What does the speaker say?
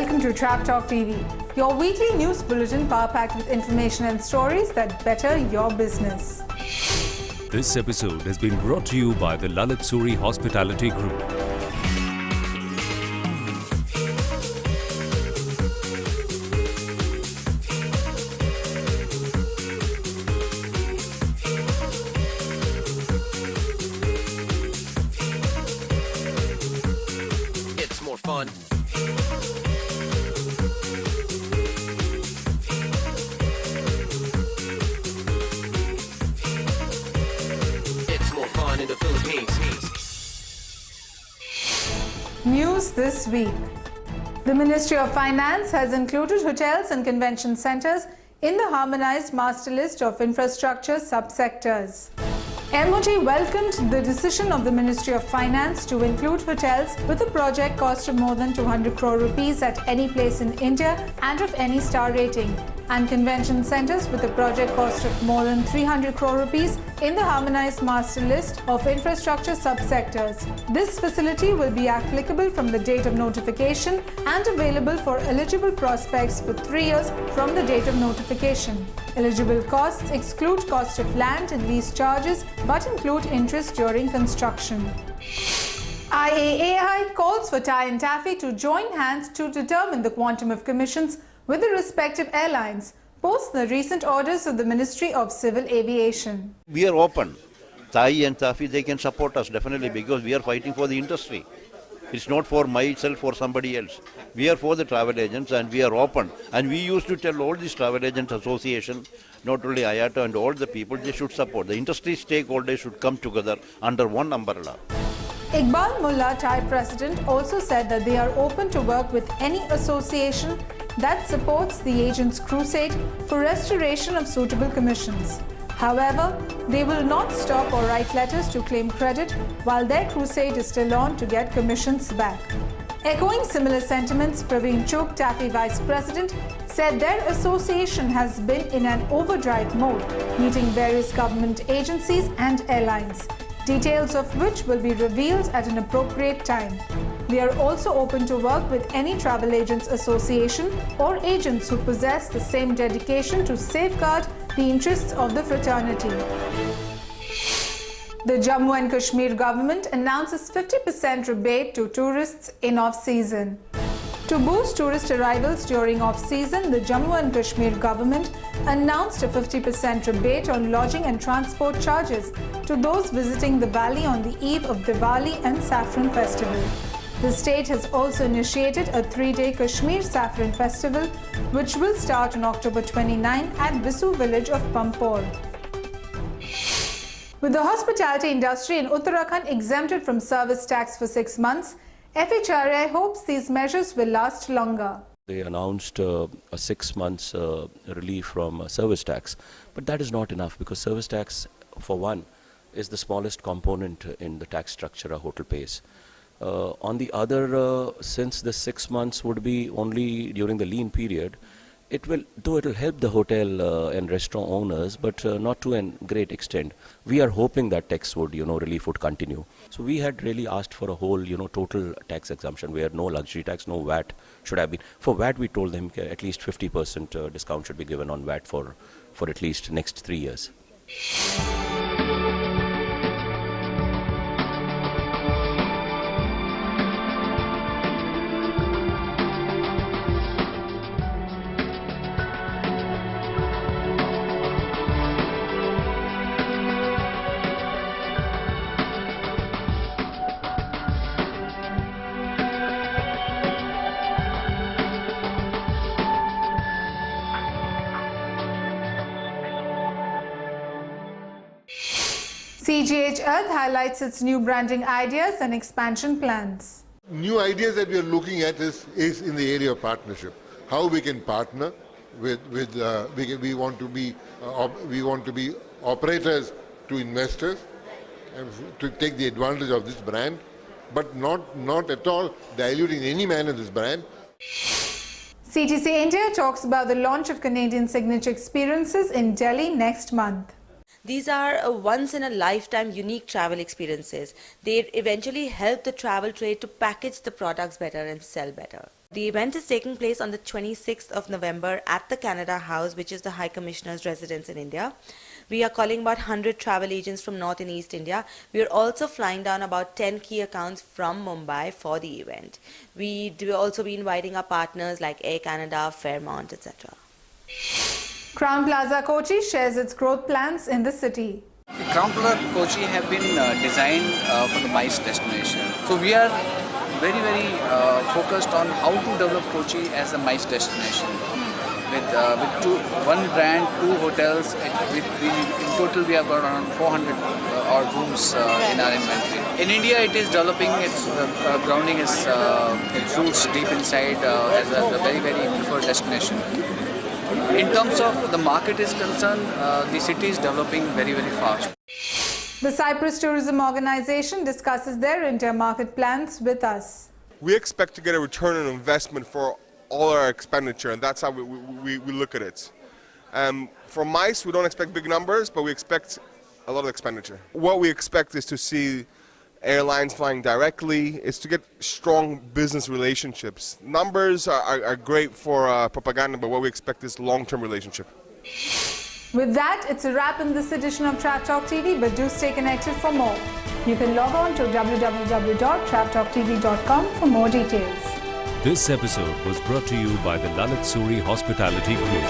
Welcome to Trap Talk TV, your weekly news bulletin power-packed with information and stories that better your business. This episode has been brought to you by the Lalit Suri Hospitality Group. It's more fun. It's more fun in the Philippines. News this week. The Ministry of Finance has included hotels and convention centers in the harmonized master list of infrastructure subsectors. MOT welcomed the decision of the Ministry of Finance to include hotels with a project cost of more than 200 crore rupees at any place in India and of any star rating, and convention centers with a project cost of more than 300 crore rupees in the harmonized master list of infrastructure subsectors. This facility will be applicable from the date of notification and available for eligible prospects for 3 years from the date of notification. Eligible costs exclude cost of land and lease charges but include interest during construction. IAAI calls for Thai and Taffy to join hands to determine the quantum of commissions with the respective airlines, post the recent orders of the Ministry of Civil Aviation. We are open. Thai and Tafi, they can support us definitely because we are fighting for the industry. It's not for myself or somebody else. We are for the travel agents and we are open. And we used to tell all these travel agents association, not only IATA and all the people, they should support. The industry stakeholders should come together under one umbrella. Iqbal Mullah, Thai president, also said that they are open to work with any association that supports the agents' crusade for restoration of suitable commissions. However, they will not stop or write letters to claim credit while their crusade is still on to get commissions back. Echoing similar sentiments, Praveen Chugh, Taffy vice president, said their association has been in an overdrive mode, meeting various government agencies and airlines, details of which will be revealed at an appropriate time. We are also open to work with any travel agents association or agents who possess the same dedication to safeguard the interests of the fraternity. The Jammu and Kashmir government announces 50% rebate to tourists in off-season. To boost tourist arrivals during off-season, the Jammu and Kashmir government announced a 50% rebate on lodging and transport charges to those visiting the valley on the eve of Diwali and Saffron Festival. The state has also initiated a 3-day Kashmir Saffron Festival, which will start on October 29 at Bisu village of Pampore. With the hospitality industry in Uttarakhand exempted from service tax for 6 months, FHRA hopes these measures will last longer. They announced a 6 months relief from service tax, but that is not enough because service tax, for one, is the smallest component in the tax structure a hotel pays. On the other, since the 6 months would be only during the lean period, it will help the hotel and restaurant owners, but not to a great extent. We are hoping that tax would, relief would continue. So we had really asked for a whole, total tax exemption where no luxury tax, no VAT should have been. For VAT, we told them at least 50% discount should be given on VAT for at least next 3 years. CGH Earth highlights its new branding ideas and expansion plans. New ideas that we are looking at is in the area of partnership. How we can partner we want to be operators to investors to take the advantage of this brand, but not at all diluting any manner this brand. CTC India talks about the launch of Canadian Signature Experiences in Delhi next month. These are once-in-a-lifetime unique travel experiences. They eventually help the travel trade to package the products better and sell better. The event is taking place on the 26th of November at the Canada House, which is the High Commissioner's residence in India. We are calling about 100 travel agents from North and East India. We are also flying down about 10 key accounts from Mumbai for the event. We will also be inviting our partners like Air Canada, Fairmont, etc. Crown Plaza Kochi shares its growth plans in the city. Crown Plaza Kochi have been designed for the MICE destination. So we are very focused on how to develop Kochi as a MICE destination. With one brand, 2 hotels, in total we have got around 400 odd rooms in our inventory. In India it is developing its grounding its roots deep inside as a very preferred destination. In terms of the market is concerned, the city is developing very fast. The Cyprus Tourism Organization discusses their inter-market plans with us. We expect to get a return on investment for all our expenditure, and that's how we look at it. For MICE, we don't expect big numbers, but we expect a lot of expenditure. What we expect is to see airlines flying directly, is to get strong business relationships. Numbers are great for propaganda, but what we expect is long-term relationship. With that, it's a wrap in this edition of Trap Talk TV, but do stay connected for more. You can log on to www.traptalktv.com for more details. This episode was brought to you by the Lalit Suri Hospitality Group.